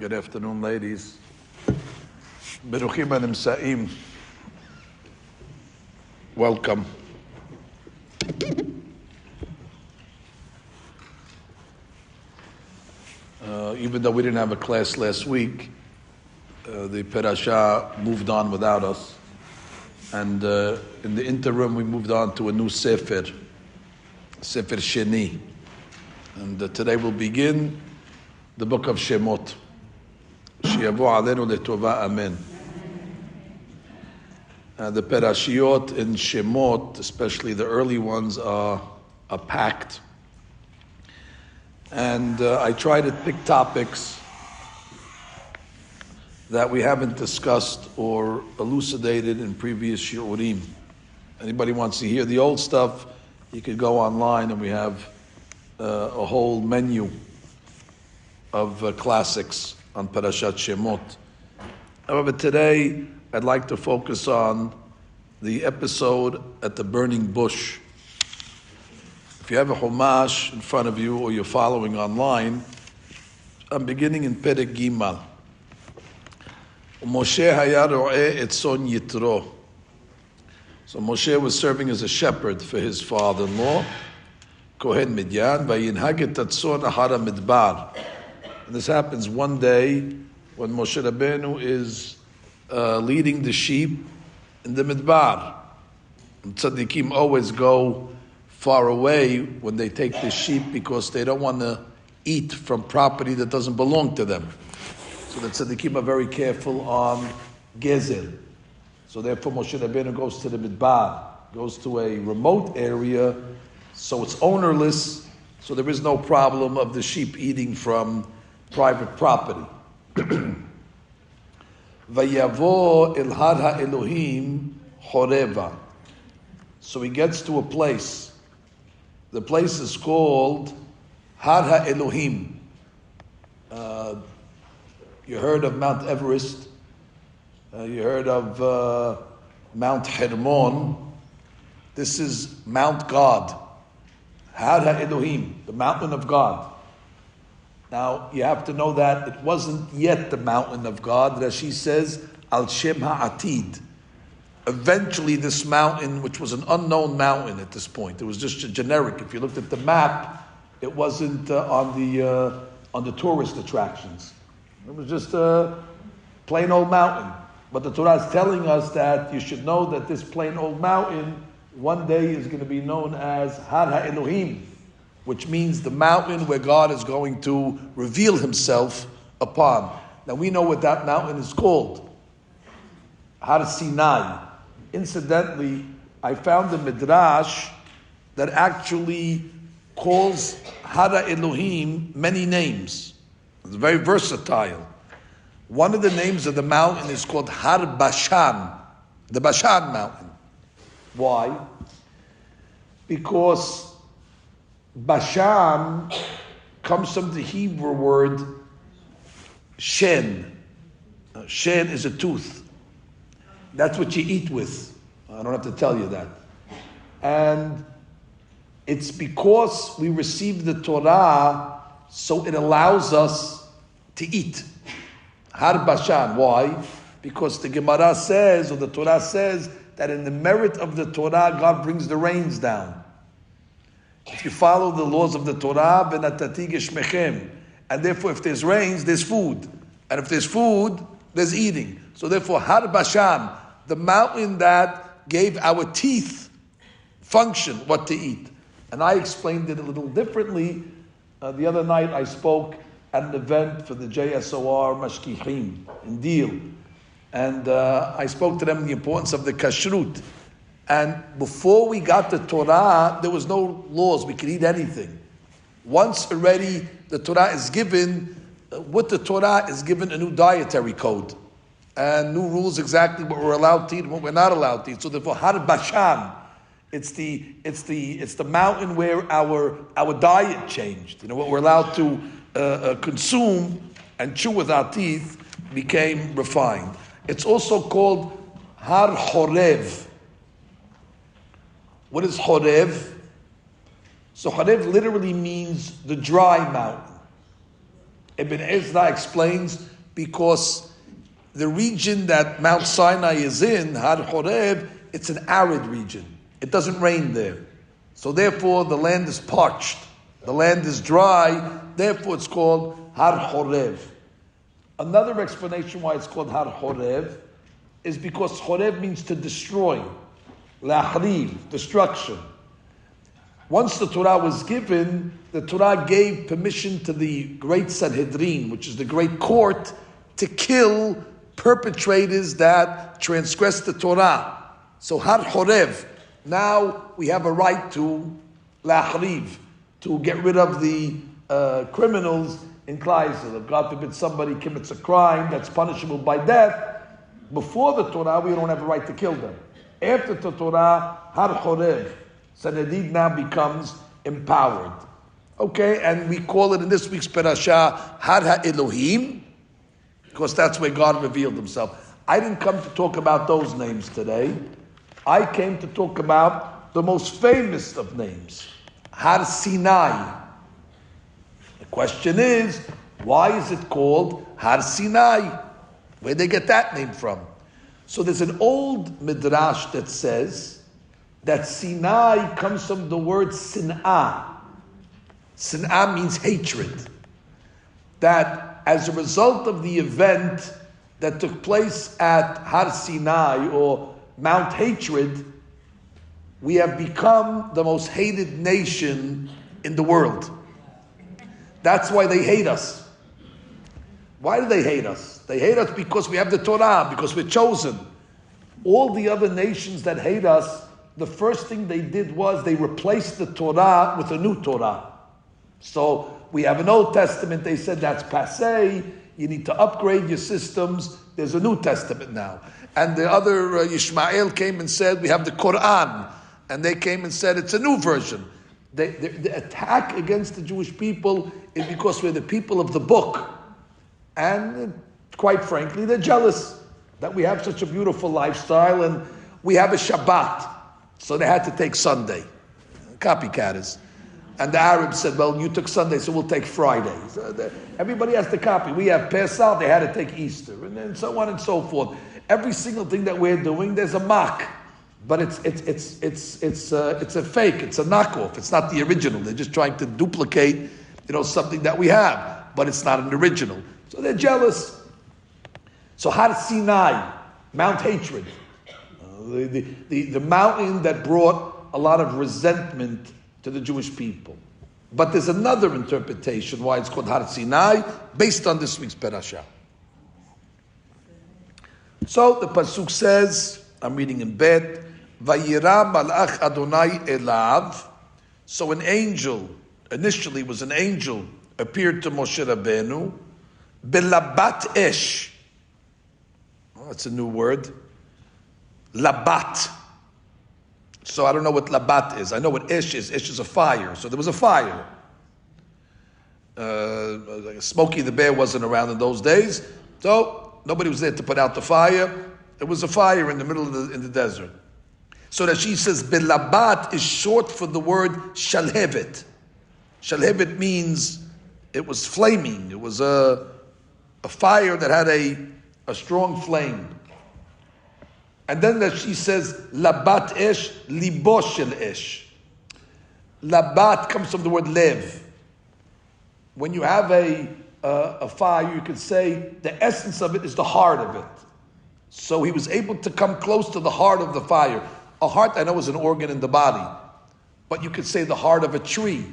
Good afternoon, ladies. Beruchim Animsa'im. Welcome. Even though we didn't have a class last week, the Parashah moved on without us. And in the interim, we moved on to a new Sefer Sheni. And today we'll begin the book of Shemot. Shiyavu Aleinu Letova, Amen. The Parashiyot in Shemot, especially the early ones, are packed. And I try to pick topics that we haven't discussed or elucidated in previous shiurim. Anybody wants to hear the old stuff, you could go online and we have a whole menu of classics on Parashat Shemot. However, today I'd like to focus on the episode at the burning bush. If you have a Chumash in front of you or you're following online, I'm beginning in Perek Gimal. Moshe haya ro'eh etzon yitro. So Moshe was serving as a shepherd for his father-in-law, Kohen Midyan, vayinhag et atzon ahara midbar. And this happens one day when Moshe Rabbeinu is leading the sheep in the midbar. And tzaddikim always go far away when they take the sheep because they don't want to eat from property that doesn't belong to them. So the tzaddikim are very careful on gezer. So therefore Moshe Rabbeinu goes to the midbar, goes to a remote area, so it's ownerless, so there is no problem of the sheep eating from private property. Vayavo el har ha'elohim horeva. So he gets to a place. The place is called Har HaElohim. You heard of Mount Everest. You heard of Mount Hermon. This is Mount God. Har HaElohim, the mountain of God. Now, you have to know that it wasn't yet the mountain of God. Rashi says, Al Shem HaAtid. Eventually, this mountain, which was an unknown mountain at this point, it was just a generic. If you looked at the map, it wasn't on the tourist attractions. It was just a plain old mountain. But the Torah is telling us that you should know that this plain old mountain one day is going to be known as Har HaElohim, which means the mountain where God is going to reveal Himself upon. Now we know what that mountain is called, Har Sinai. Incidentally, I found a midrash that actually calls Har Elohim many names. It's very versatile. One of the names of the mountain is called Har Bashan, the Bashan mountain. Why? Because Bashan comes from the Hebrew word shen. Shen is a tooth. That's what you eat with. I don't have to tell you that. And it's because we received the Torah, so it allows us to eat. Har Bashan. Why? Because the Gemara says, or the Torah says, that in the merit of the Torah, God brings the rains down. If you follow the laws of the Torah, v'natati geshmechem, and therefore if there's rains, there's food. And if there's food, there's eating. So therefore, Har Bashan, the mountain that gave our teeth function, what to eat. And I explained it a little differently. The other night I spoke at an event for the JSOR Mashkichim in Deal. And I spoke to them the importance of the kashrut. And before we got the Torah, there was no laws. We could eat anything. Once already the Torah is given, with the Torah is given a new dietary code. And new rules exactly what we're allowed to eat and what we're not allowed to eat. So therefore, Har Bashan, it's the mountain where our diet changed. You know, what we're allowed to consume and chew with our teeth became refined. It's also called Har Horev. What is Horev? So Horev literally means the dry mountain. Ibn Ezra explains because the region that Mount Sinai is in, Har Horev, it's an arid region. It doesn't rain there. So therefore the land is parched. The land is dry. Therefore it's called Har Horev. Another explanation why it's called Har Horev is because Horev means to destroy. Lahriv, destruction. Once the Torah was given, the Torah gave permission to the great Sanhedrin, which is the great court, to kill perpetrators that transgress the Torah. So Har Horev, now we have a right to Lahriv, to get rid of the criminals in Klal Yisrael. If God forbid somebody commits a crime that's punishable by death, before the Torah we don't have a right to kill them. After the Torah, Har Horev, Sanhedrin now becomes empowered. Okay, and we call it in this week's parasha Har HaElohim, because that's where God revealed himself. I didn't come to talk about those names today. I came to talk about the most famous of names, Har Sinai. The question is, why is it called Har Sinai? Where'd they get that name from? So there's an old midrash that says that Sinai comes from the word sin'ah. Sin'ah means hatred. That as a result of the event that took place at Har Sinai, or Mount Hatred, we have become the most hated nation in the world. That's why they hate us. Why do they hate us? They hate us because we have the Torah, because we're chosen. All the other nations that hate us, the first thing they did was they replaced the Torah with a new Torah. So we have an Old Testament, they said that's passé, you need to upgrade your systems, there's a New Testament now. And the other, Ishmael came and said, we have the Quran, and they came and said it's a new version. The attack against the Jewish people is because we're the people of the book. And quite frankly, they're jealous that we have such a beautiful lifestyle and we have a Shabbat. So they had to take Sunday. Copycatters. And the Arabs said, well, you took Sunday, so we'll take Friday. So everybody has to copy. We have Pesach, they had to take Easter, and then so on and so forth. Every single thing that we're doing, there's a mock. But it's a fake, it's a knockoff, it's not the original. They're just trying to duplicate, something that we have, but it's not an original. So they're jealous. So Har Sinai, Mount Hatred, the mountain that brought a lot of resentment to the Jewish people. But there's another interpretation why it's called Har Sinai, based on this week's parasha. So the pasuk says, I'm reading in Bet, Vayira malach Adonai elav. So an angel, initially was an angel, appeared to Moshe Rabbeinu, belabat esh. Oh, that's a new word. Labat. So I don't know what labat is. I know what ish is. Ish is a fire. So there was a fire. Smokey the bear wasn't around in those days, so nobody was there to put out the fire. There was a fire in the middle of in the desert. So that she says belabat is short for the word shalhevet. Shalhevet means it was flaming. It was a fire that had a strong flame. And then that she says, Labat esh, libo shel esh. Labat comes from the word lev. When you have a fire, you could say the essence of it is the heart of it. So he was able to come close to the heart of the fire. A heart, I know, is an organ in the body. But you could say the heart of a tree.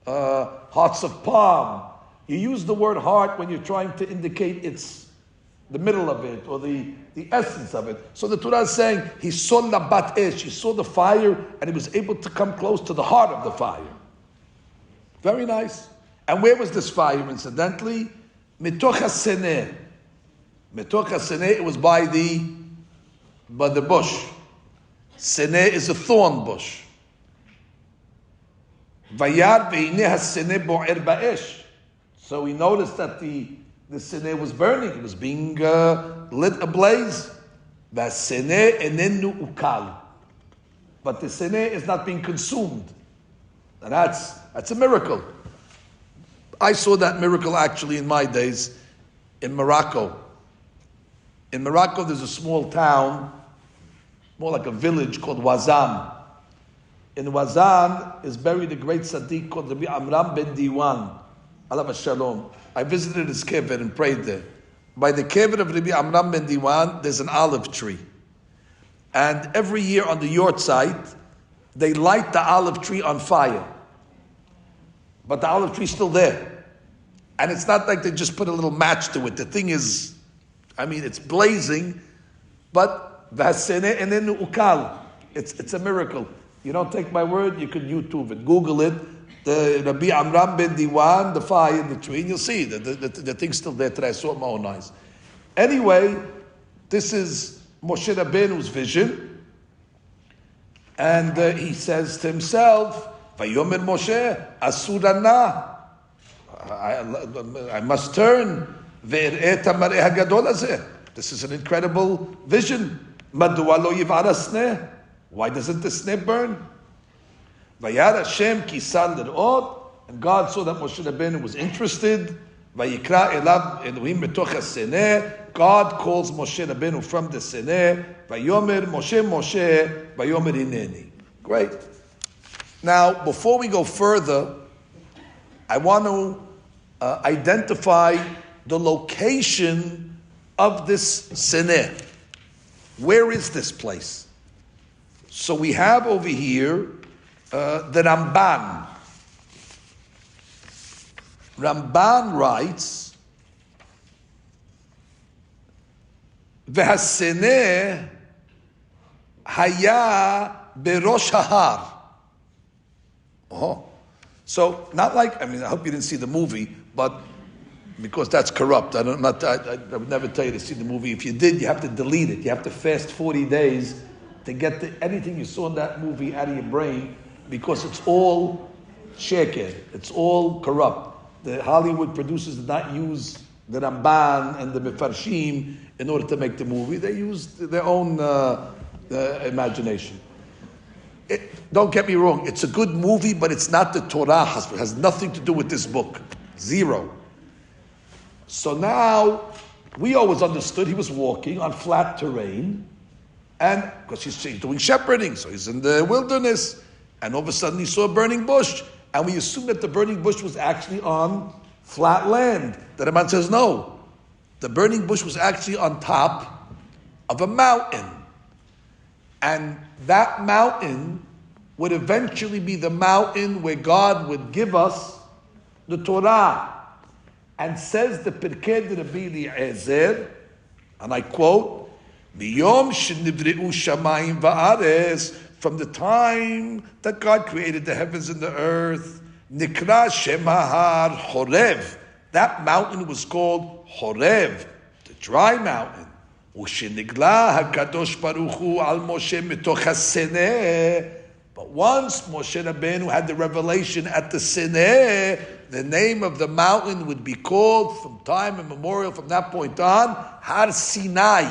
Hearts of palm. You use the word heart when you're trying to indicate it's the middle of it, or the essence of it. So the Torah is saying, he saw Labat Esh, he saw the fire, and he was able to come close to the heart of the fire. Very nice. And where was this fire, incidentally? Mitoch HaSeneh. Mitoch HaSeneh, it was by the bush. Seneh is a thorn bush. Vayar ve'ineh HaSeneh bo'er ba'esh. So we noticed that the seneh was burning, it was being lit ablaze. But the seneh is not being consumed. And that's a miracle. I saw that miracle actually in my days in Morocco. In Morocco, there's a small town, more like a village called Wazan. In Wazan is buried a great tzaddik called Rabbi Amram ben Diwan, alav shalom. I visited his kever and prayed there. By the kever of Rabbi Amram ben Diwan, there's an olive tree. And every year on the yortzeit, they light the olive tree on fire. But the olive tree is still there. And it's not like they just put a little match to it. The thing is, it's blazing, but it's a miracle. You don't take my word, you can YouTube it. Google it. The Rabbi Amram ben Diwan, the fire in the tree, and you'll see that the thing's still there today. I saw it with my own eyes. Anyway, this is Moshe Rabbeinu's vision. And he says to himself, Vayomer Moshe, Asurana. I must turn. This is an incredible vision. Why doesn't the sneh burn? Vayar Hashem kisal l'rot, and God saw that Moshe Rabbeinu was interested. Vayikra elav Elohim betoch haseneh. God calls Moshe Rabbeinu from the seneh. Vayomer Moshe Moshe. Vayomer hineni. Great. Now, before we go further, I want to identify the location of this seneh. Where is this place? So we have over here the Ramban. Ramban writes, V'haseneh haya berosh hahar. Oh, so not like, I hope you didn't see the movie, but because that's corrupt. I would never tell you to see the movie. If you did, you have to delete it. You have to fast 40 days to get anything you saw in that movie out of your brain, because it's all sheker. It's all corrupt. The Hollywood producers did not use the Ramban and the Mefarshim in order to make the movie. They used their own imagination. Don't get me wrong. It's a good movie, but it's not the Torah. It has nothing to do with this book. Zero. So now, we always understood he was walking on flat terrain, and because he's doing shepherding, so he's in the wilderness, and all of a sudden he saw a burning bush, and we assumed that the burning bush was actually on flat land. The Ramban says no. The burning bush was actually on top of a mountain. And that mountain would eventually be the mountain where God would give us the Torah. And says the Pirkei de Rabbi Eliezer, and I quote, "B'yom shenivre'u shamayim va'aretz," from the time that God created the heavens and the earth, nikra shem hahar Horev. That mountain was called Horev, the dry mountain. U'shenigla hakadosh baruch hu al Moshe mitoch haseneh. But once Moshe Rabbeinu had the revelation at the Sinai, the name of the mountain would be called from time immemorial, from that point on, Har Sinai.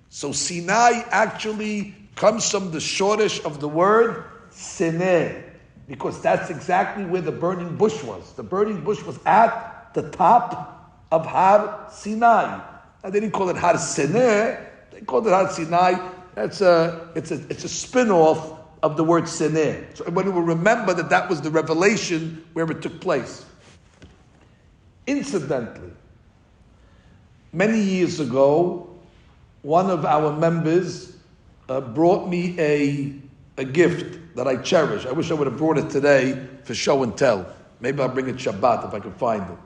So Sinai actually comes from the shortish of the word Sinai, because that's exactly where the burning bush was. The burning bush was at the top of Har Sinai. Now, they didn't call it Har Sinai, they called it Har Sinai. It's a spin-off of the word Sinai. So everybody will remember that was the revelation where it took place. Incidentally, many years ago, one of our members brought me a gift that I cherish. I wish I would have brought it today for show and tell. Maybe I'll bring it Shabbat if I can find it.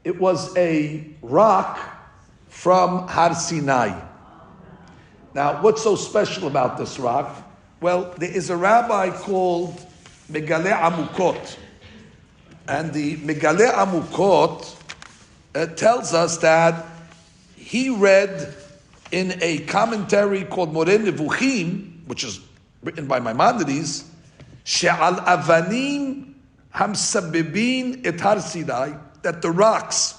It was a rock from Har Sinai. Now, what's so special about this rock? Well, there is a rabbi called Megaleh Amukot. And the Megaleh Amukot tells us that he read in a commentary called Moreh Nevuchim, which is written by Maimonides, She'al Avanim Hamsabibin et Har Sinai, that the rocks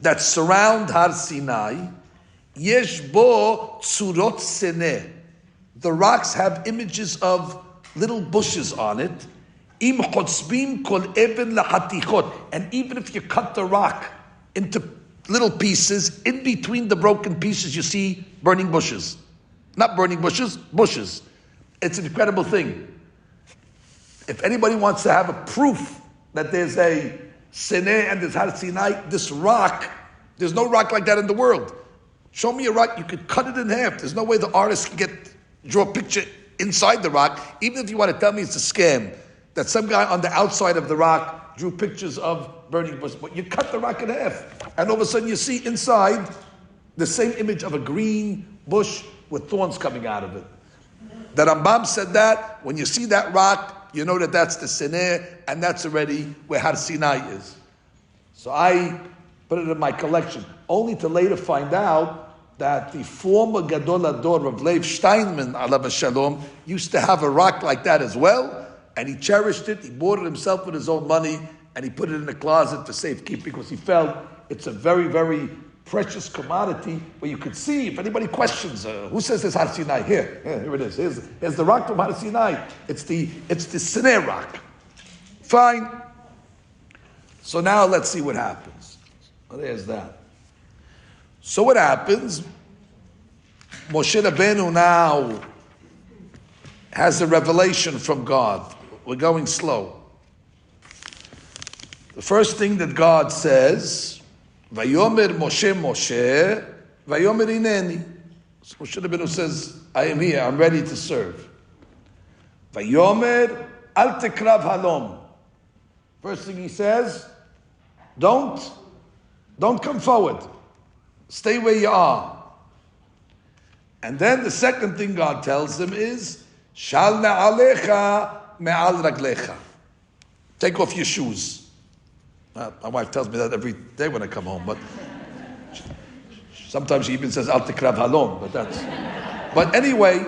that surround Har Sinai, Yesh bo tzurot seneh. The rocks have images of little bushes on it. Im chotzbim kol eben lahatichot. And even if you cut the rock into little pieces, in between the broken pieces you see burning bushes. Not burning bushes, bushes. It's an incredible thing. If anybody wants to have a proof that there's a Sinai and there's Har Sinai, this rock, there's no rock like that in the world. Show me a rock, you could cut it in half. There's no way the artist can draw a picture inside the rock. Even if you want to tell me it's a scam, that some guy on the outside of the rock drew pictures of burning bushes. But you cut the rock in half, and all of a sudden you see inside the same image of a green bush with thorns coming out of it. The Rambam said that when you see that rock, you know that that's the Sinai, and that's already where Har Sinai is. So I put it in my collection, only to later find out that the former Gadol Ador of Lev Steinman, alav shalom, used to have a rock like that as well, and he cherished it. He bought it himself with his own money, and he put it in the closet for safekeeping because he felt it's a very, very precious commodity where you could see, if anybody questions, who says there's Har Sinai? Here it is. Here's the rock from Har Sinai. It's the Sinai rock. Fine. So now let's see what happens. Well, there's that. So what happens? Moshe Rabbeinu now has a revelation from God. We're going slow. The first thing that God says, Vayomer Moshe Moshe, Vayomer Hineni. So Moshe Rabbeinu says, I am here, I'm ready to serve. Vayomer Al Tekrav Halom. First thing he says, don't come forward. Stay where you are. And then the second thing God tells him is, Shal na'alecha me'al raglecha. Take off your shoes. My wife tells me that every day when I come home, but sometimes she even says, Al tekrav halom, but anyway,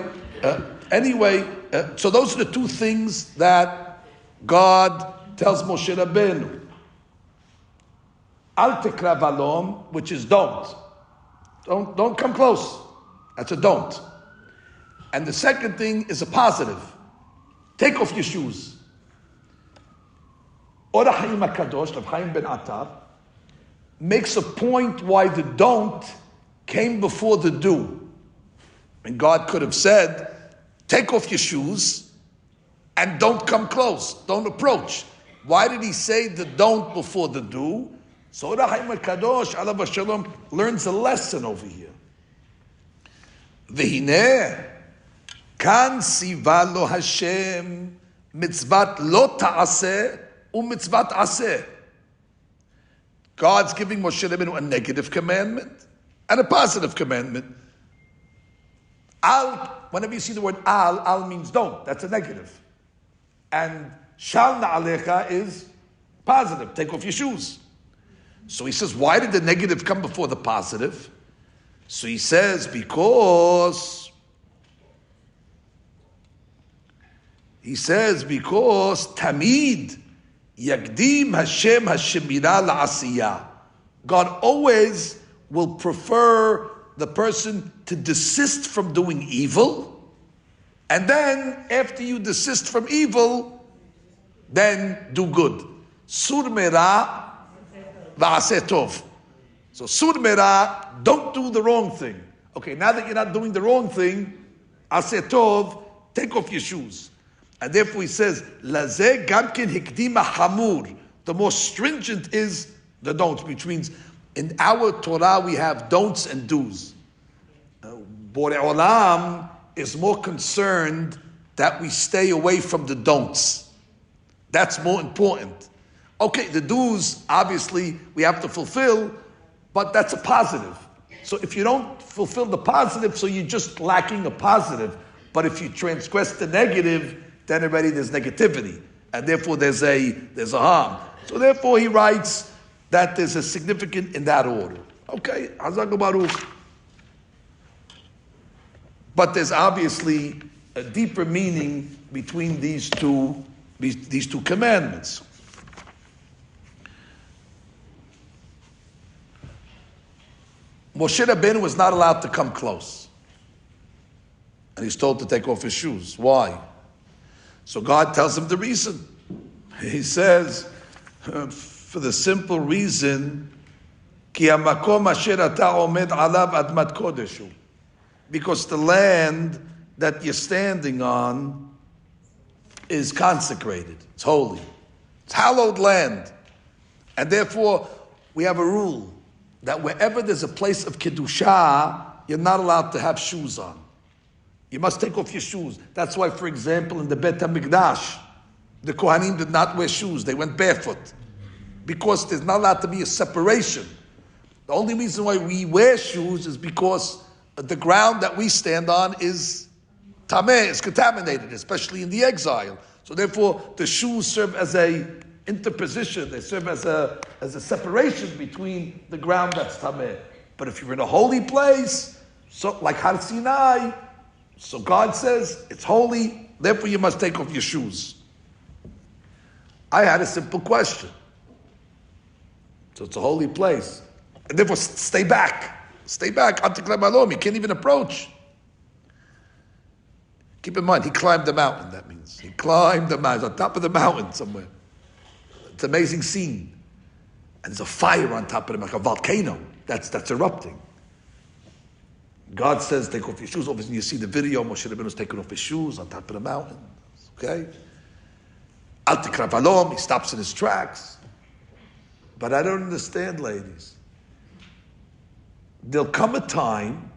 so those are the two things that God tells Moshe Rabbeinu. Al tekrav halom, which is don't come close. That's a don't. And the second thing is a positive. Take off your shoes. Or Chaim HaKadosh, Rav Chaim ben Attar, makes a point why the don't came before the do. And God could have said, take off your shoes and don't come close, don't approach. Why did he say the don't before the do? So Rav Chaim HaKadosh, alav shalom, learns a lesson over here. V'hineh, kan siva lo Hashem, mitzvat lo ta'aseh, u'mitzvat aseh. God's giving Moshe Rabbeinu a negative commandment and a positive commandment. Al, whenever you see the word al means don't. That's a negative. And shal na'alecha is positive. Take off your shoes. So he says, why did the negative come before the positive? So he says, because tamid yagdim Hashem hashemira la'asiyah. God always will prefer the person to desist from doing evil, and then after you desist from evil, then do good. Sur mera va'aseh tov. So sur mera, don't do the wrong thing. Okay, now that you're not doing the wrong thing, aseh tov, take off your shoes. And therefore he says, Lazeh gamkin hikdima hamur. The more stringent is the don'ts, which means in our Torah we have don'ts and do's. Borei Olam is more concerned that we stay away from the don'ts. That's more important. Okay, the do's, obviously, we have to fulfill, but that's a positive. So if you don't fulfill the positive, so you're just lacking a positive. But if you transgress the negative, then already there's negativity, and therefore there's a harm. So therefore he writes that there's a significant in that order. Okay, Hazak Baruch. But there's obviously a deeper meaning between these two commandments. Moshe Rabbeinu was not allowed to come close, and he's told to take off his shoes. Why? So God tells him the reason. He says, for the simple reason, כי המקום אשר אתה עומד עליו אדמת קודש הוא. Because the land that you're standing on is consecrated. It's holy. It's hallowed land. And therefore, we have a rule that wherever there's a place of Kedusha, you're not allowed to have shoes on. You must take off your shoes. That's why, for example, in the Bet HaMikdash, the Kohanim did not wear shoes. They went barefoot. Because there's not allowed to be a separation. The only reason why we wear shoes is because the ground that we stand on is tameh, is contaminated, especially in the exile. So therefore, the shoes serve as a interposition. They serve as a separation between the ground that's tameh. But if you're in a holy place, so like Har Sinai, so God says it's holy. Therefore, you must take off your shoes. I had a simple question. So it's a holy place. And therefore, stay back. Stay back. You can't even approach. Keep in mind, he climbed the mountain, that means. He climbed the mountain. He's on top of the mountain somewhere. It's an amazing scene. And there's a fire on top of him, like a volcano that's erupting. God says, take off your shoes. Obviously, you see the video, Moshe Rabbeinu is taking off his shoes on top of the mountain. Okay? Al tikra valom, he stops in his tracks. But I don't understand, ladies. There'll come a time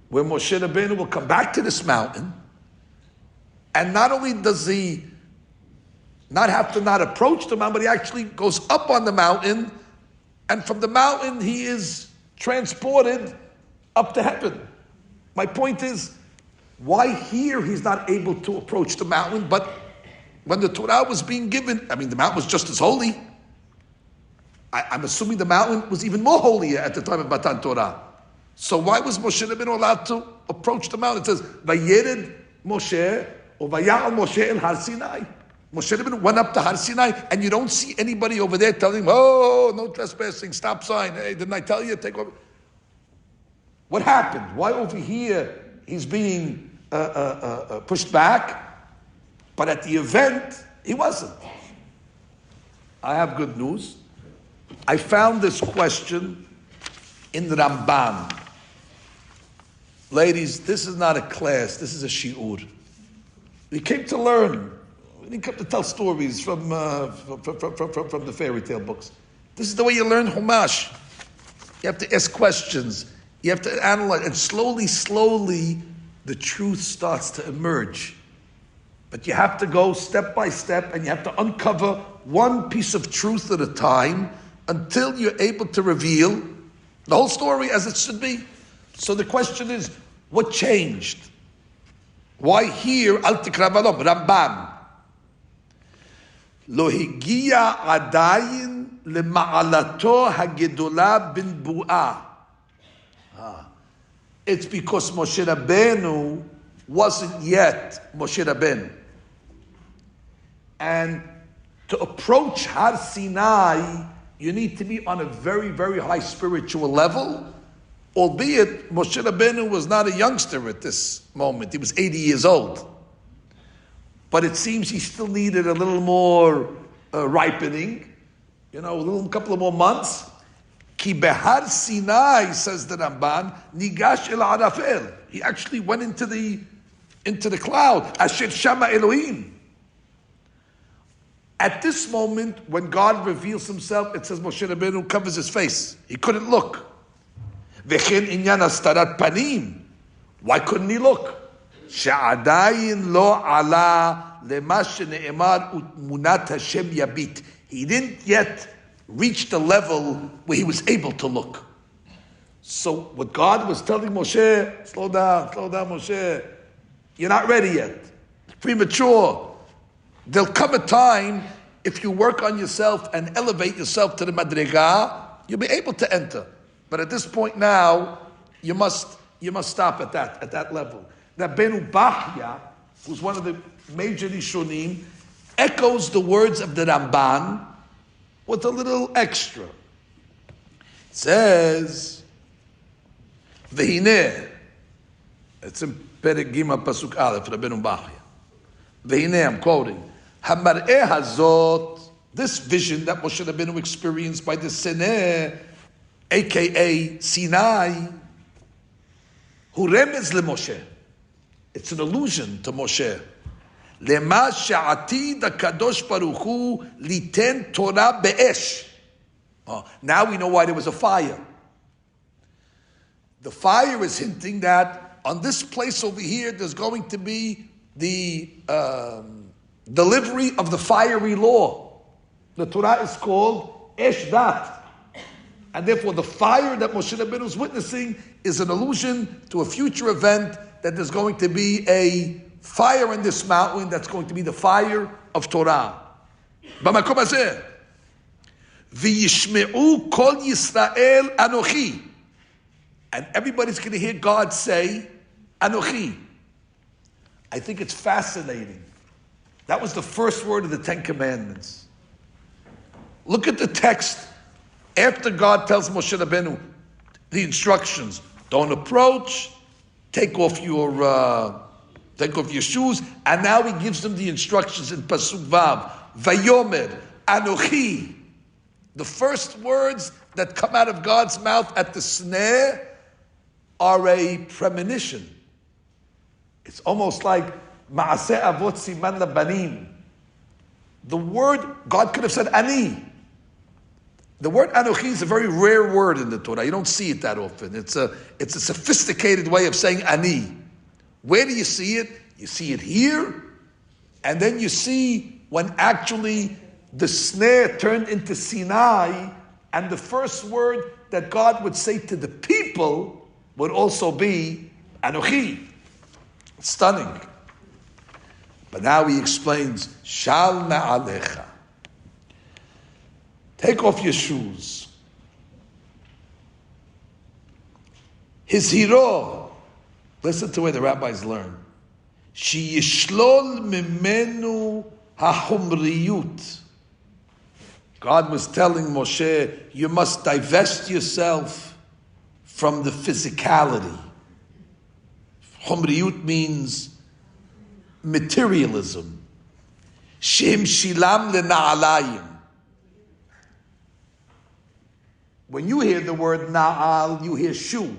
where Moshe Rabbeinu will come back to this mountain, and not only does he not have to not approach the mountain, but he actually goes up on the mountain, and from the mountain he is transported up to heaven. My point is, why here he's not able to approach the mountain, but when the Torah was being given, I mean, the mountain was just as holy. I'm assuming the mountain was even more holier at the time of Matan Torah. So why was Moshe Rabbeinu allowed to approach the mountain? It says, Vayered Moshe, or Vayal Moshe el Har Sinai. Moshe Rabbeinu went up to Har Sinai, and you don't see anybody over there telling him, oh, no trespassing, stop sign. Hey, didn't I tell you? Take over. What happened? Why over here he's being pushed back, but at the event, he wasn't? I have good news. I found this question in the Ramban. Ladies, this is not a class, this is a shiur. We came to learn. We didn't come to tell stories from the fairy tale books. This is the way you learn Chumash. You have to ask questions. You have to analyze. And slowly, the truth starts to emerge. But you have to go step by step, and you have to uncover one piece of truth at a time until you're able to reveal the whole story as it should be. So the question is, what changed? Why here, Al Tikra Valom, Rambam? Lo higia adayin lema'alato hagedola bin bu'ah. It's because Moshe Rabbeinu wasn't yet Moshe Rabbeinu. And to approach Har Sinai, you need to be on a very, very high spiritual level, albeit Moshe Rabbeinu was not a youngster at this moment. He was 80 years old. But it seems he still needed a little more ripening, a couple of more months. Ki behar Sinai, says the Ramban, nigash el arafel. He actually went into the cloud. Asher shama Elohim. At this moment, when God reveals himself, it says Moshe Rabbeinu covers his face. He couldn't look. V'chen inyan astarat panim. Why couldn't he look? She'adayin lo ala lema shene'emar utmunat Hashem yabit. He didn't yet reach the level where he was able to look. So what God was telling Moshe, slow down, Moshe. You're not ready yet. It's premature. There'll come a time, if you work on yourself and elevate yourself to the madrega, you'll be able to enter. But at this point now, you must stop at that level. Now, Benu Bahya, who's one of the major Rishonim, echoes the words of the Ramban with a little extra. It says, V'hineh, it's in Perek Gimel Pasuk Aleph, Benu Bahya. V'hineh, I'm quoting, Hamar'eh hazot, this vision that Moshe Rabbeinu experienced by the Sineh, aka Sinai, hu remez leMoshe. It's an allusion to Moshe. Lema she'atid HaKadosh Baruch Hu liten Torah be'esh. Now we know why there was a fire. The fire is hinting that on this place over here, there's going to be the delivery of the fiery law. The Torah is called Esh Dat. And therefore the fire that Moshe Rabbeinu is witnessing is an allusion to a future event, that there's going to be a fire in this mountain that's going to be the fire of Torah. B'makom hazeh, v'yishme'u kol Yisrael anochi. And everybody's going to hear God say, Anochi. I think it's fascinating. That was the first word of the Ten Commandments. Look at the text. After God tells Moshe Rabbeinu the instructions, don't approach, take off your shoes, and now he gives them the instructions in Pasuk Vav, Vayomer, Anochi. The first words that come out of God's mouth at the snare are a premonition. It's almost like Ma'aseh Avot Siman Labanim. The word, God could have said Ani. The word Anochi is a very rare word in the Torah. You don't see it that often. It's a sophisticated way of saying Ani. Where do you see it? You see it here, and then you see when actually the snare turned into Sinai, and the first word that God would say to the people would also be Anochi. It's stunning. But now he explains, Shal Na'alecha. Take off your shoes. His hero, listen to where the rabbis learn. She yishlol mimenu hahumriyut. God was telling Moshe, you must divest yourself from the physicality. Humriyut means materialism. Shem shilam lena'alayim. When you hear the word na'al, you hear shoe.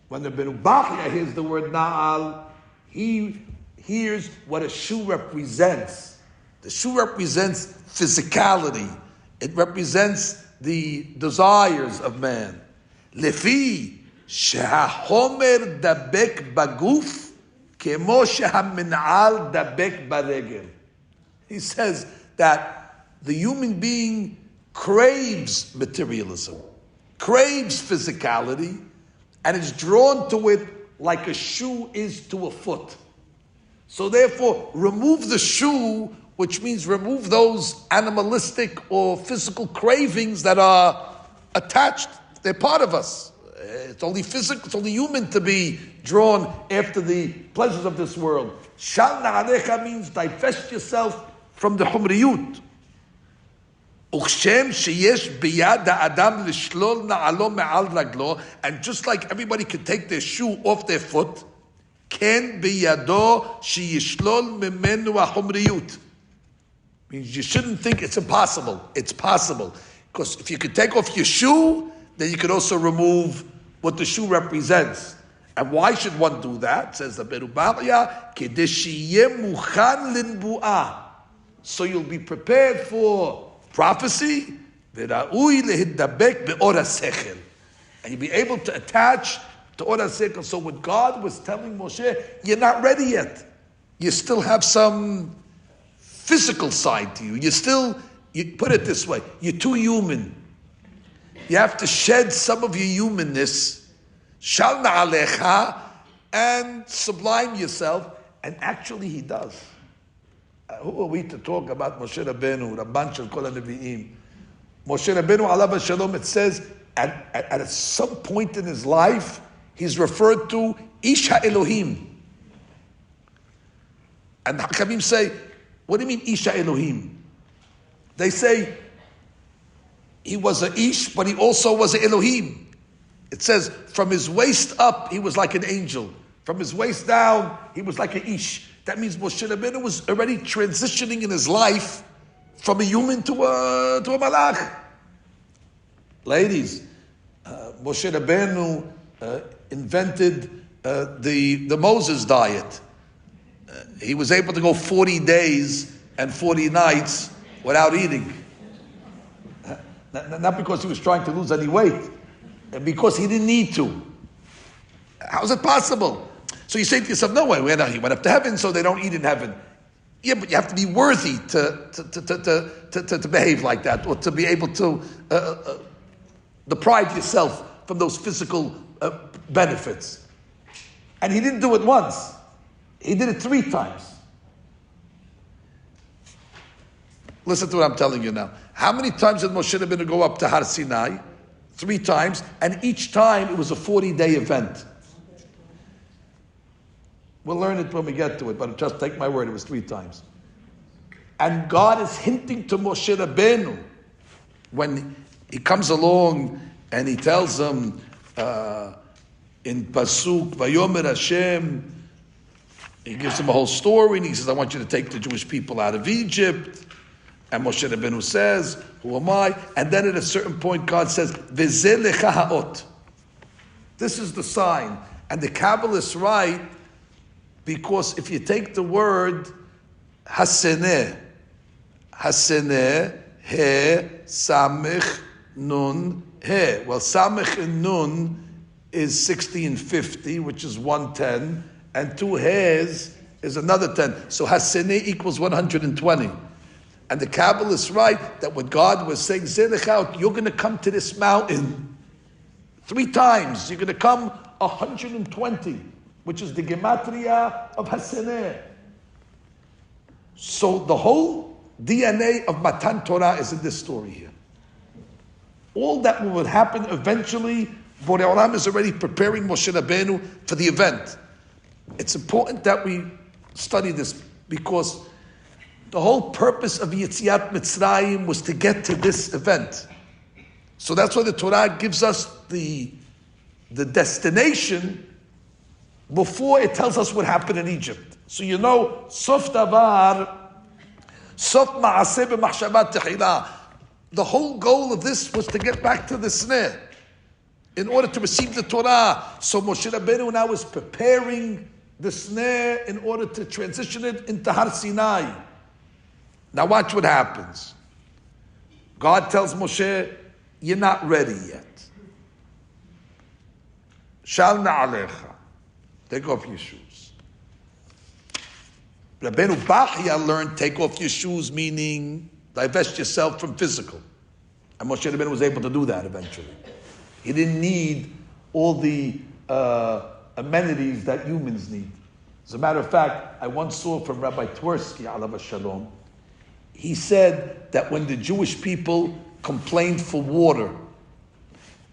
When the Benu Bachya hears the word na'al, he hears what a shoe represents. The shoe represents physicality. It represents the desires of man. Lefi shehahomer dabek baguf kemo shehamin'al dabek baregel. He says that the human being craves materialism, craves physicality, and is drawn to it like a shoe is to a foot. So therefore, remove the shoe, which means remove those animalistic or physical cravings that are attached. They're part of us. It's only physical, it's only human to be drawn after the pleasures of this world. Shal na'alecha means divest yourself from the humriyut. And just like everybody can take their shoe off their foot, means you shouldn't think it's impossible. It's possible. Because if you could take off your shoe, then you could also remove what the shoe represents. And why should one do that? Says the Berubaria, so you'll be prepared for prophecy, and you'll be able to attach to Ora Sechel. So what God was telling Moshe, you're not ready yet. You still have some physical side to you. You put it this way, you're too human. You have to shed some of your humanness, shal na'alecha, and sublime yourself. And actually he does. Who are we to talk about Moshe Rabbeinu, Rabban Shel Kol HaNevi'im? Moshe Rabbeinu, alav shalom, it says, at some point in his life, he's referred to Ish HaElohim. And Hakamim say, what do you mean Ish HaElohim? They say, he was an Ish, but he also was an Elohim. It says, from his waist up, he was like an angel. From his waist down, he was like an Ish. That means Moshe Rabbeinu was already transitioning in his life from a human to a malach. Ladies, Moshe Rabbeinu invented the Moses diet. He was able to go 40 days and 40 nights without eating. Not because he was trying to lose any weight, because he didn't need to. How is it possible? So you say to yourself, no way, he went up to heaven, so they don't eat in heaven. Yeah, but you have to be worthy to behave like that, or to be able to deprive yourself from those physical benefits. And he didn't do it once. He did it 3 times. Listen to what I'm telling you now. How many times did Moshe Rabbeinu go up to Har Sinai? 3 times, and each time it was a 40-day event. We'll learn it when we get to it, but just take my word, it was 3 times. And God is hinting to Moshe Rabbeinu when he comes along and he tells him in Pasuk, Vayomer Hashem, he gives him a whole story, and he says, I want you to take the Jewish people out of Egypt. And Moshe Rabbeinu says, who am I? And then at a certain point, God says, V'zeh lecha ha'ot. This is the sign. And the Kabbalists write, because if you take the word haseneh, he, samich, nun, he. Well, samich and nun is 1650, which is 110, and 2 he's is another 10. So haseneh equals 120. And the Kabbalists write that when God was saying, Zedechot, you're going to come to this mountain 3 times. You're going to come 120, which is the gematria of Haseneh. So the whole DNA of Matan Torah is in this story here. All that would happen eventually, Borei Olam is already preparing Moshe Rabbeinu for the event. It's important that we study this because the whole purpose of Yetziat Mitzrayim was to get to this event. So that's why the Torah gives us the destination before it tells us what happened in Egypt. So you know, Sof Davar, Sof Ma'aseh B'Machshavat Tehillah. The whole goal of this was to get back to the sneh in order to receive the Torah. So Moshe Rabbeinu now is preparing the sneh in order to transition it into Har Sinai. Now watch what happens. God tells Moshe, you're not ready yet. Shal na'alecha. Take off your shoes. Rabbeinu Bachya learned take off your shoes, meaning divest yourself from physical. And Moshe Rabbeinu was able to do that eventually. He didn't need all the amenities that humans need. As a matter of fact, I once saw from Rabbi Twersky, alav shalom, he said that when the Jewish people complained for water,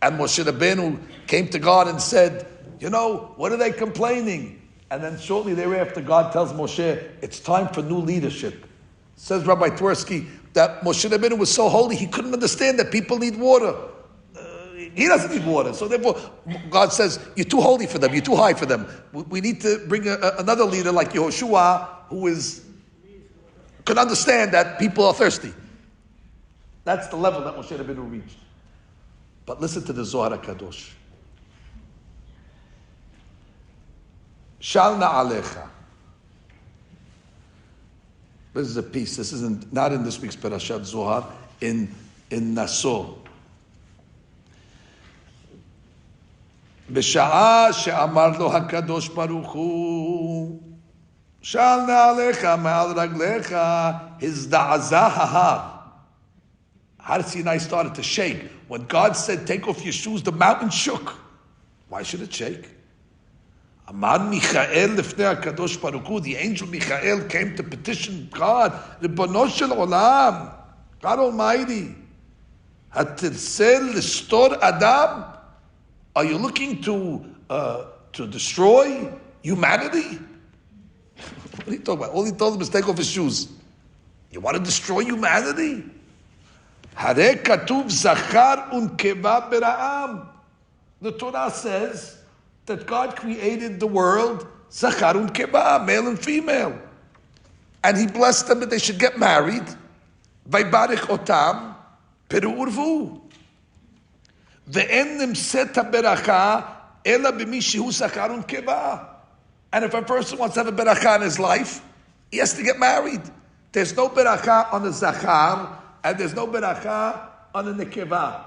and Moshe Rabbeinu came to God and said, you know, what are they complaining? And then shortly thereafter, God tells Moshe, it's time for new leadership. Says Rabbi Twersky that Moshe Rabbeinu was so holy, he couldn't understand that people need water. He doesn't need water. So therefore, God says, you're too holy for them, you're too high for them. We need to bring another leader like Yehoshua, who could understand that people are thirsty. That's the level that Moshe Rabbeinu reached. But listen to the Zohar HaKadosh. Shal na'alecha. This is a piece. This isn't not in this week's Parashat Zohar. In Nasor. B'sha'a she'amar lo HaKadosh Baruch Hu Shal na'alecha ma'al raglecha hizda'azah hahar. Har Sinai started to shake. When God said, take off your shoes, the mountain shook. Why should it shake? Amar Michael lifnei HaKadosh Baruch Hu. The angel Michael came to petition God. Ribono shel olam, God Almighty. Hatirseh listor adam. Are you looking to destroy humanity? What are you talking about? All he told him is take off his shoes. You want to destroy humanity? Hare katuv zachar unkeva bera'am. The Torah says that God created the world Zacharun Keba, male and female. And he blessed them that they should get married. Vaybarich otam, peru urvu. Ve'en nimset haberacha, ela b'mi shehu zacharun keba. And if a person wants to have a beracha in his life, he has to get married. There's no beracha on the zachar, and there's no beracha on the nekeva.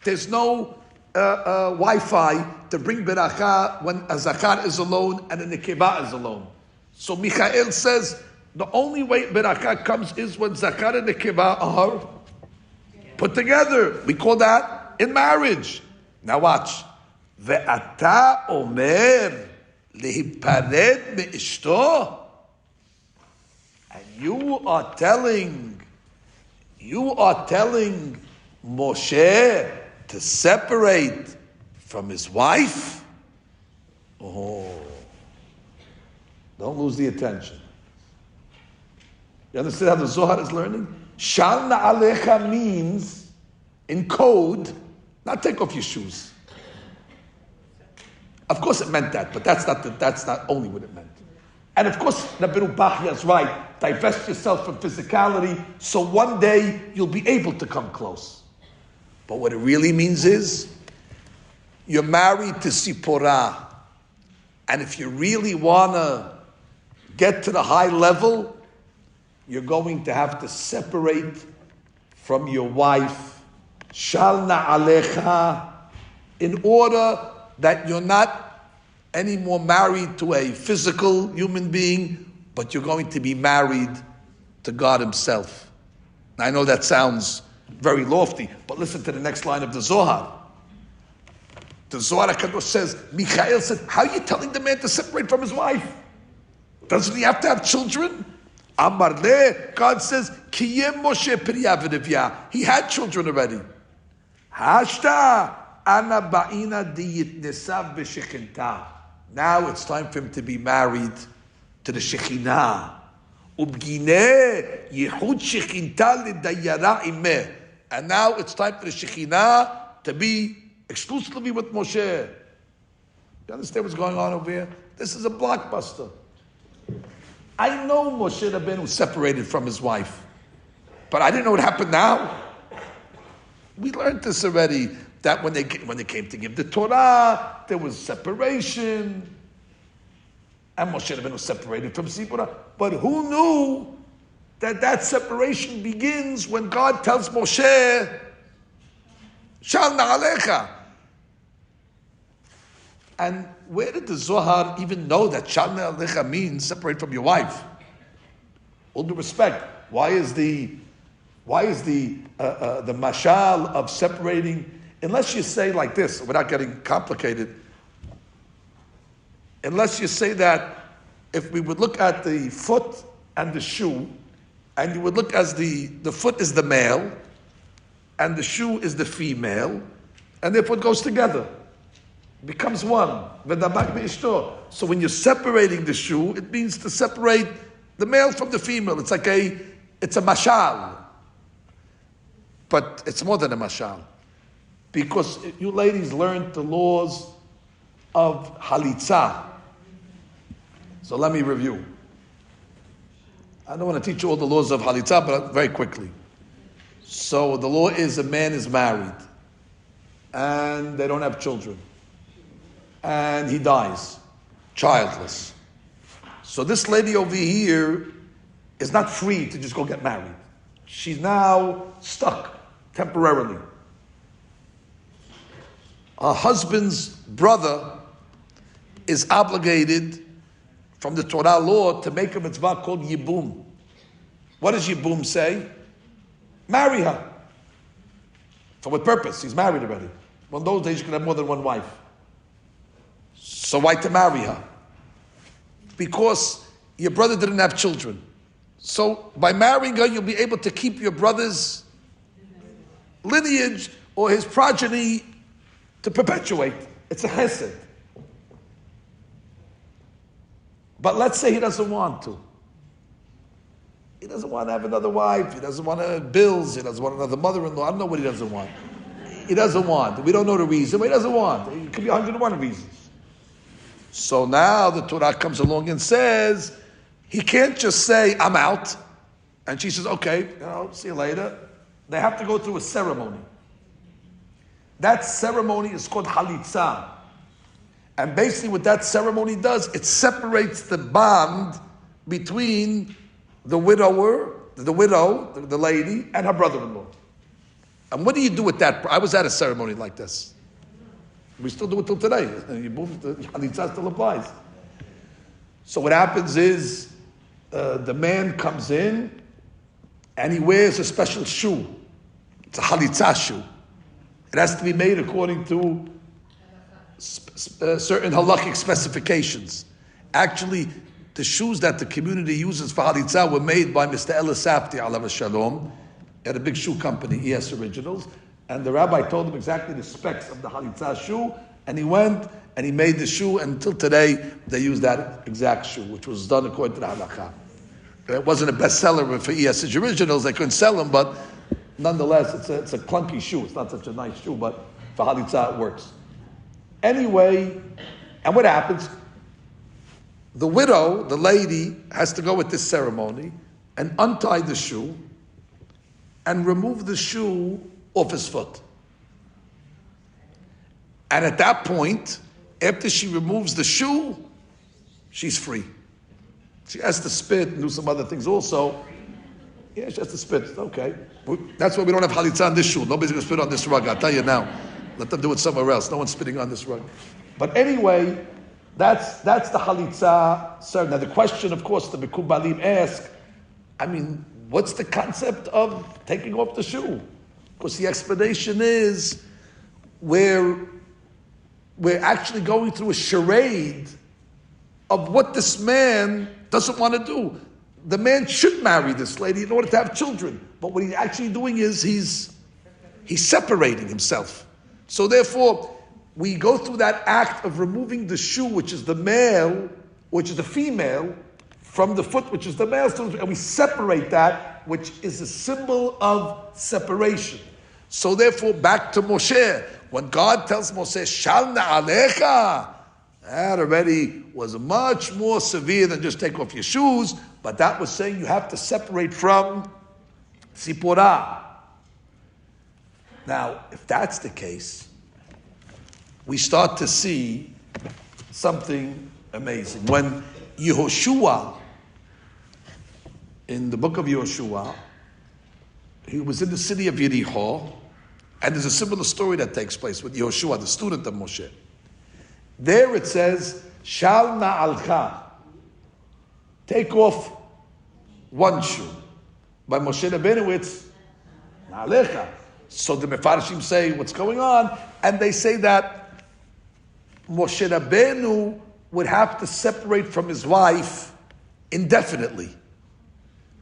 There's no Wi-Fi to bring beracha when a zachar is alone and a nekeva is alone. So Michael says, the only way beracha comes is when zachar and nekeva are put together. We call that in marriage. Now watch. Ve'ata omer lehipared me'ishto. And you are telling Moshe to separate from his wife? Oh, don't lose the attention. You understand how the Zohar is learning? Shal na'alecha means, in code, not take off your shoes. Of course it meant that, but that's not only what it meant. And of course, Rabbeinu Bachya is right. Divest yourself from physicality, so one day you'll be able to come close. But what it really means is, you're married to Sipporah, and if you really want to get to the high level, you're going to have to separate from your wife, Shal na'alecha, in order that you're not anymore married to a physical human being, but you're going to be married to God Himself. Now, I know that sounds very lofty, but listen to the next line of the Zohar. The Zohar HaKadosh says, Michael said, how are you telling the man to separate from his wife? Doesn't he have to have children? Amar le, God says, Kiyem Moshe Piriyavadivya. He had children already. Hashta ana ba'ina diyitnesav b'shechinta. Now it's time for him to be married to the Shekhinah. Ubgine yichud shechinta lidayara imeh. And now it's time for the Shekhinah to be exclusively with Moshe. You understand what's going on over here? This is a blockbuster. I know Moshe Rabbeinu separated from his wife, but I didn't know what happened now. We learned this already, that when they came to give the Torah, there was separation, and Moshe Rabbeinu separated from Sipporah. But who knew that separation begins when God tells Moshe, Shal na'alecha. And where did the Zohar even know that Shal na'alecha means separate from your wife? All due respect, why is the mashal of separating? Unless you say like this, without getting complicated. Unless you say that if we would look at the foot and the shoe, and you would look as the foot is the male, and the shoe is the female, and therefore it goes together. It becomes one. So when you're separating the shoe, it means to separate the male from the female. It's a mashal. But it's more than a mashal. Because you ladies learned the laws of halitzah. So let me review. I don't want to teach you all the laws of halitzah, but very quickly. So the law is a man is married, and they don't have children, and he dies, childless. So this lady over here is not free to just go get married. She's now stuck temporarily. Her husband's brother is obligated from the Torah law to make a mitzvah called Yibum. What does Yibum say? Marry her. For what purpose? He's married already. Well, in those days you could have more than one wife. So why to marry her? Because your brother didn't have children. So by marrying her, you'll be able to keep your brother's lineage or his progeny to perpetuate. It's a chesed. But let's say he doesn't want to. He doesn't want to have another wife. He doesn't want to have bills. He doesn't want another mother-in-law. I don't know what he doesn't want. He doesn't want. We don't know the reason, but he doesn't want. It could be 101 reasons. So now the Torah comes along and says, he can't just say, I'm out. And she says, okay, see you later. They have to go through a ceremony. That ceremony is called halitza. And basically what that ceremony does, it separates the bond between the widow, the lady, and her brother-in-law. And what do you do with that? I was at a ceremony like this. We still do it till today. You move, the halitza still applies. So what happens is, the man comes in, and he wears a special shoe. It's a halitza shoe. It has to be made according to certain halakhic specifications. Actually, the shoes that the community uses for halitza were made by Mr. Elisafti, alav shalom, at a big shoe company, ES Originals, and the rabbi told him exactly the specs of the halitza shoe, and he went and he made the shoe, and until today, they use that exact shoe, which was done according to the halakha. It wasn't a bestseller for ES Originals, they couldn't sell them, but nonetheless, it's a clunky shoe. It's not such a nice shoe, but for halitza it works. Anyway, and what happens? The widow, the lady, has to go with this ceremony and untie the shoe and remove the shoe off his foot. And at that point, after she removes the shoe, she's free. She has to spit and do some other things also. Yeah, she has to spit. Okay. That's why we don't have halitza on this shoe. Nobody's going to spit on this rug. I'll tell you now. Let them do it somewhere else. No one's spitting on this rug. But anyway, that's the halitza. Sir, now the question, of course, the Mekubalim ask, what's the concept of taking off the shoe? Because the explanation is we're actually going through a charade of what this man doesn't want to do. The man should marry this lady in order to have children. But what he's actually doing is he's separating himself. So therefore, we go through that act of removing the shoe, which is the male, which is the female, from the foot, which is the male, and we separate that, which is a symbol of separation. So therefore, back to Moshe, when God tells Moshe, Shal na'alecha, that already was much more severe than just take off your shoes, but that was saying you have to separate from Tzipporah. Now, if that's the case, we start to see something amazing. When Yehoshua, in the book of Yehoshua, he was in the city of Yericho, and there's a similar story that takes place with Yehoshua, the student of Moshe. There it says, Shal na'alcha, take off one shoe. By Moshe Rabbeinu, it's na'alecha. So the Mefarshim say what's going on, and they say that Moshe Rabbeinu would have to separate from his wife indefinitely.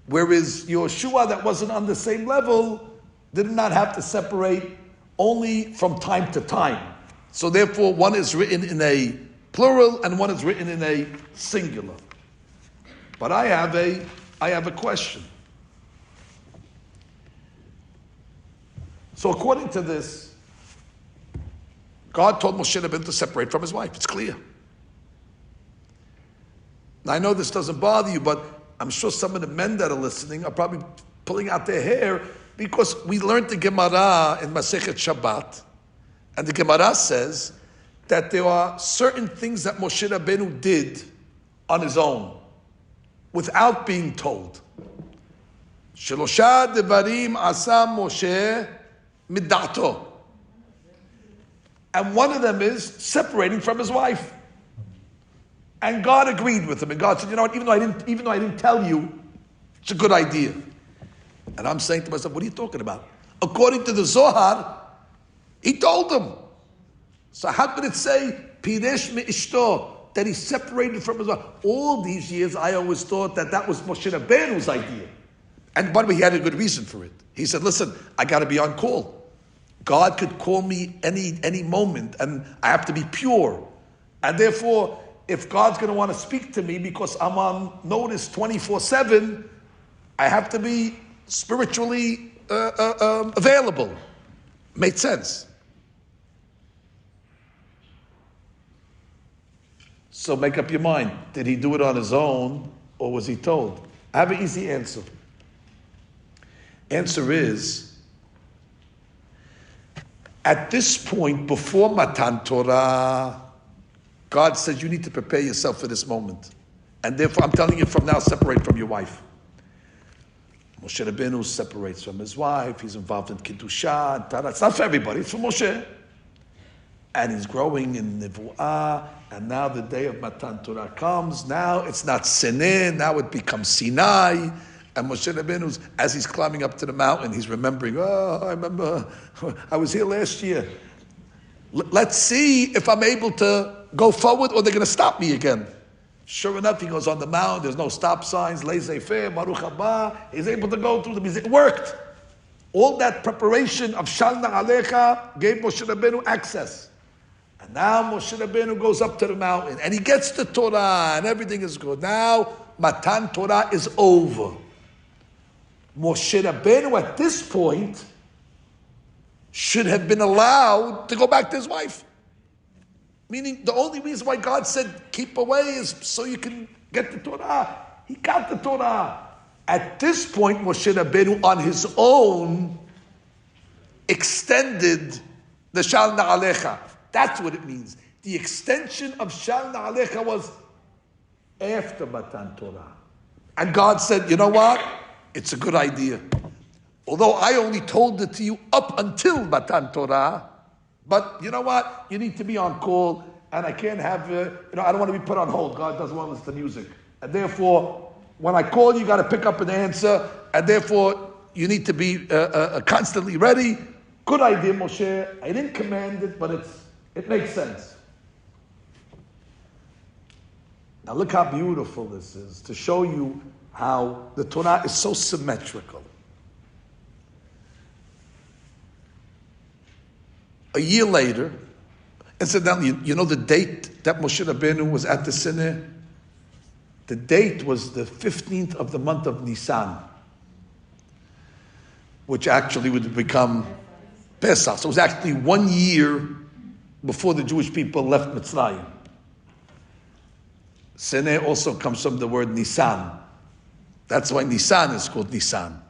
Whereas Yehoshua, that wasn't on the same level, did not have to separate only from time to time. So therefore, one is written in a plural and one is written in a singular. But I have a question. So according to this, God told Moshe Rabbeinu to separate from his wife. It's clear. Now I know this doesn't bother you, but I'm sure some of the men that are listening are probably pulling out their hair because we learned the Gemara in Masechet Shabbat, and the Gemara says that there are certain things that Moshe Rabbeinu did on his own, without being told. Shelosha devarim asa Moshe middato. And one of them is separating from his wife. And God agreed with him. And God said, you know what, even though I didn't tell you, it's a good idea. And I'm saying to myself, what are you talking about? According to the Zohar, he told them. So how could it say, Piresh me'ishto, that he separated from his wife? All these years, I always thought that was Moshe Rabbeinu's idea. And by the way, he had a good reason for it. He said, listen, I got to be on call. God could call me any moment, and I have to be pure. And therefore, if God's going to want to speak to me because I'm on notice 24/7, I have to be spiritually available. Made sense. So make up your mind. Did he do it on his own or was he told? I have an easy answer. Answer is, at this point, before Matan Torah, God says you need to prepare yourself for this moment. And therefore, I'm telling you from now, separate from your wife. Moshe Rabbeinu separates from his wife. He's involved in Kiddusha. It's not for everybody. It's for Moshe. And he's growing in Nivu'ah. And now the day of Matan Torah comes. Now it's not Sinai. Now it becomes Sinai. And Moshe Rabbeinu, as he's climbing up to the mountain, he's remembering, I remember I was here last year. Let's see if I'm able to go forward or they're going to stop me again. Sure enough, he goes on the mountain. There's no stop signs. Laissez-faire, Baruch haba. He's able to go through it worked. All that preparation of Shalna Alecha gave Moshe Rabbeinu access. And now Moshe Rabbeinu goes up to the mountain and he gets the Torah and everything is good. Now Matan Torah is over. Moshe Rabbeinu at this point should have been allowed to go back to his wife. Meaning the only reason why God said keep away is so you can get the Torah. He got the Torah. At this point, Moshe Rabbeinu on his own extended the Shal Na'alecha. That's what it means. The extension of Shal Na'alecha was after Matan Torah. And God said, you know what? It's a good idea. Although I only told it to you up until Matan Torah, but you know what? You need to be on call, and I can't have, I don't want to be put on hold. God doesn't want to listen to music. And therefore, when I call you got to pick up an answer, and therefore, you need to be constantly ready. Good idea, Moshe. I didn't command it, but it makes sense. Now look how beautiful this is, to show you how the Torah is so symmetrical. A year later, incidentally, you know the date that Moshe Rabbeinu was at the Sinai? The date was the 15th of the month of Nisan, which actually would become Pesach. So it was actually 1 year before the Jewish people left Mitzrayim. Sinai also comes from the word Nisan. That's why Nisan is called Nisan,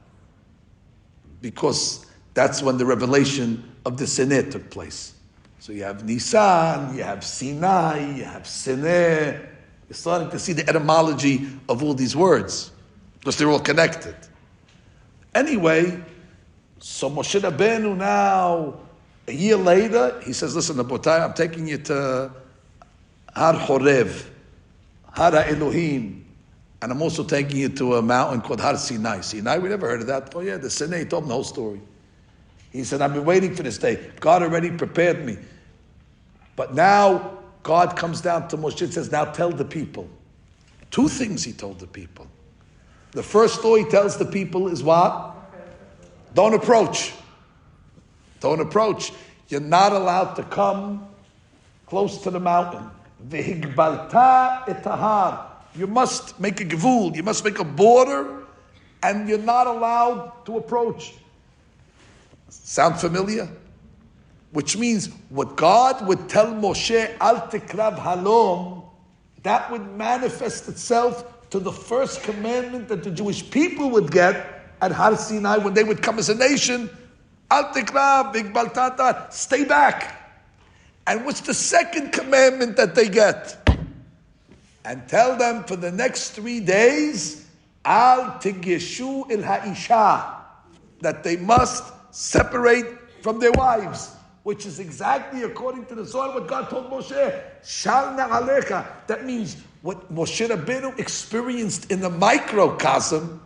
because that's when the revelation of the Sinai took place. So you have Nisan, you have Sinai, you have Sinai. You're starting to see the etymology of all these words, because they're all connected. Anyway, so Moshe Rabbeinu now, a year later, he says, listen, Rabotai, I'm taking you to Har Horev, Har Elohim, and I'm also taking you to a mountain called Har Sinai. Sinai, we never heard of that. Oh yeah, the Sinai, he told him the whole story. He said, I've been waiting for this day. God already prepared me. But now, God comes down to Moshe and says, now tell the people. Two things he told the people. The first law he tells the people is what? Don't approach. Don't approach. You're not allowed to come close to the mountain. V'higbalta etahar. You must make a gevul. You must make a border, and you're not allowed to approach. Sound familiar? Which means what God would tell Moshe, Al tikrav halom, that would manifest itself to the first commandment that the Jewish people would get at Har Sinai when they would come as a nation. Al tikrav, bigbaltata, stay back. And what's the second commandment that they get? And tell them for the next 3 days, Al tigeshu il ha'isha, that they must separate from their wives, which is exactly according to the Zohar what God told Moshe. Shal na'alecha. That means what Moshe Rabbeinu experienced in the microcosm,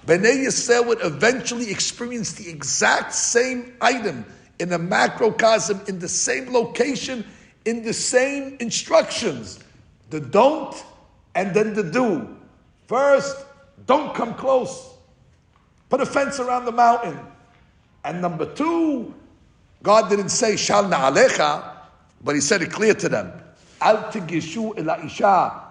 Bnei Yisrael would eventually experience the exact same item in a macrocosm, in the same location, in the same instructions. The don't and then the do. First, don't come close. Put a fence around the mountain. And number 2, God didn't say shal na'alecha, but he said it clear to them. Al tigishu ila isha.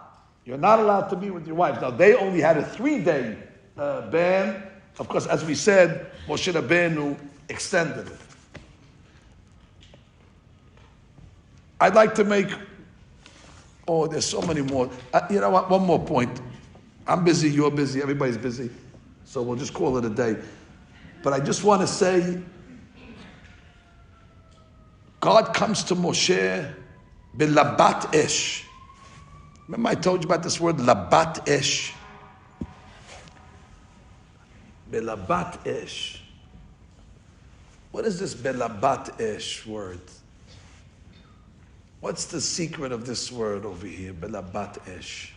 You're not allowed to be with your wives. Now they only had a 3-day ban. Of course, as we said, Moshe Rabbeinu extended it. I'd like to make Oh, there's so many more. You know what? One more point. I'm busy, you're busy, everybody's busy. So we'll just call it a day. But I just want to say, God comes to Moshe bilabat esh. Remember I told you about this word, labat esh? Bilabat esh. What is this bilabat esh word? What's the secret of this word over here, bilabat esh?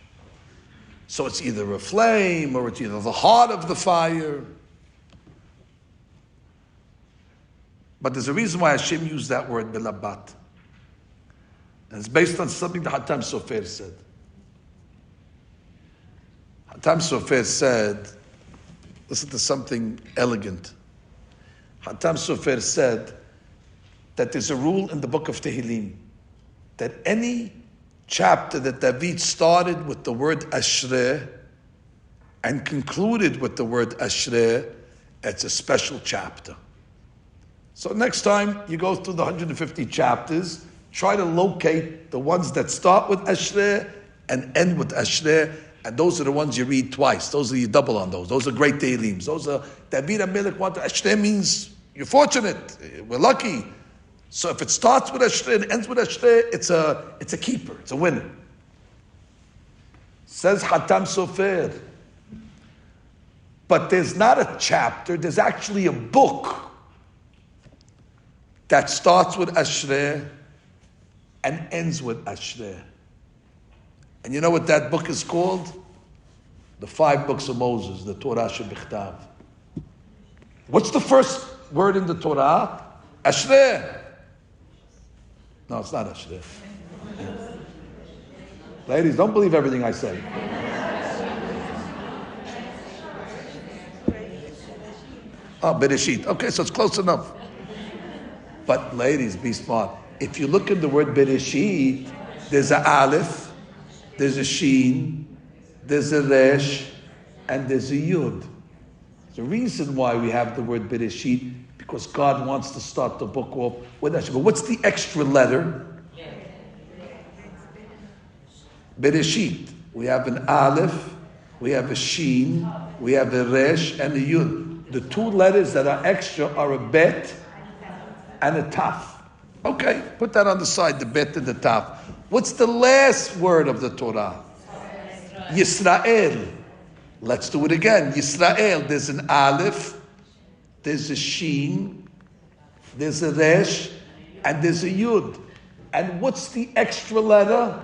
So it's either a flame or it's either the heart of the fire. But there's a reason why Hashem used that word bilabat. And it's based on something that Hatam Sofer said. Hatam Sofer said, listen to something elegant. Hatam Sofer said that there's a rule in the book of Tehillim that any chapter that David started with the word Ashrei and concluded with the word Ashrei, it's a special chapter. So next time you go through the 150 chapters, try to locate the ones that start with Ashrei and end with Ashrei, and those are the ones you read twice. Those are you double on those. Those are great Tehillims. Those are David HaMelech wanted. Ashrei means you're fortunate, we're lucky. So if it starts with Ashrei and ends with Ashrei, it's a keeper, it's a winner. Says Hatam Sofer. But there's not a chapter, there's actually a book that starts with Ashrei and ends with Ashrei. And you know what that book is called? The 5 books of Moses, the Torah Shebichtav. What's the first word in the Torah? Ashrei. No, it's not Ashrei. Ladies, don't believe everything I say. Oh, Bereshit. Okay, so it's close enough. But ladies, be smart. If you look at the word Bereshit, there's a Aleph, there's a Shin, there's a Resh, and there's a Yud. The reason why we have the word Bereshit, because God wants to start the book off with Ashrei. But what's the extra letter? Bereshit. We have an Aleph, we have a Shin, we have a Resh, and a Yud. The 2 letters that are extra are a Bet and a Taf. Okay, put that on the side, the Bet and the Taf. What's the last word of the Torah? Yisrael. Let's do it again. Yisrael. There's an Aleph, there's a Shin, there's a Resh, and there's a Yud. And what's the extra letter?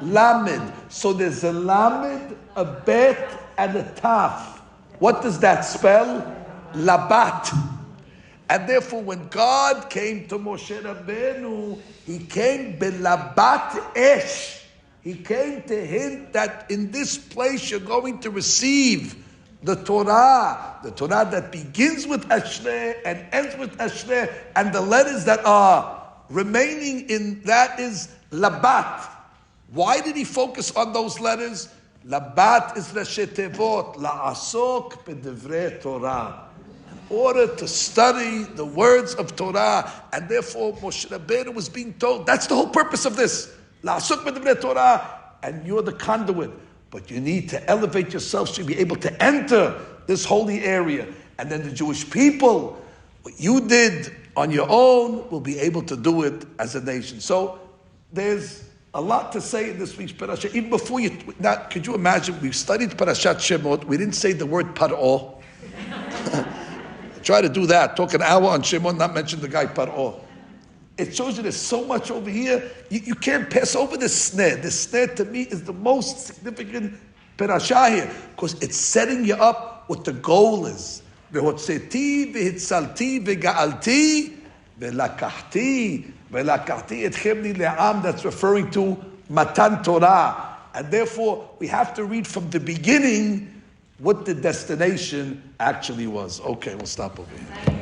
Lamed. So there's a Lamed, a Bet, and a Taf. What does that spell? Labat. And therefore, when God came to Moshe Rabbeinu, he came belabat esh. He came to hint that in this place you're going to receive the Torah that begins with Ashrei and ends with Ashrei, and the letters that are remaining in that is Labat. Why did he focus on those letters? Labat is Rashi Tevot, La'asok b'divrei Torah. In order to study the words of Torah, and therefore Moshe Rabbeinu was being told, that's the whole purpose of this. La'asok b'divrei Torah, and you're the conduit. But you need to elevate yourself to be able to enter this holy area. And then the Jewish people, what you did on your own, will be able to do it as a nation. So there's a lot to say in this week's parasha. Even before you, now, could you imagine, we studied Parashat Shemot, we didn't say the word Paro. Try to do that, talk an hour on Shemot, not mention the guy Paro. It shows you there's so much over here. You can't pass over the snare. The snare to me is the most significant parasha here, because it's setting you up what the goal is. Vehotzeti, vehitzalti, vega'alti, velakachti, velakachti etchem le'am. That's referring to Matan Torah. And therefore, we have to read from the beginning what the destination actually was. Okay, we'll stop over here.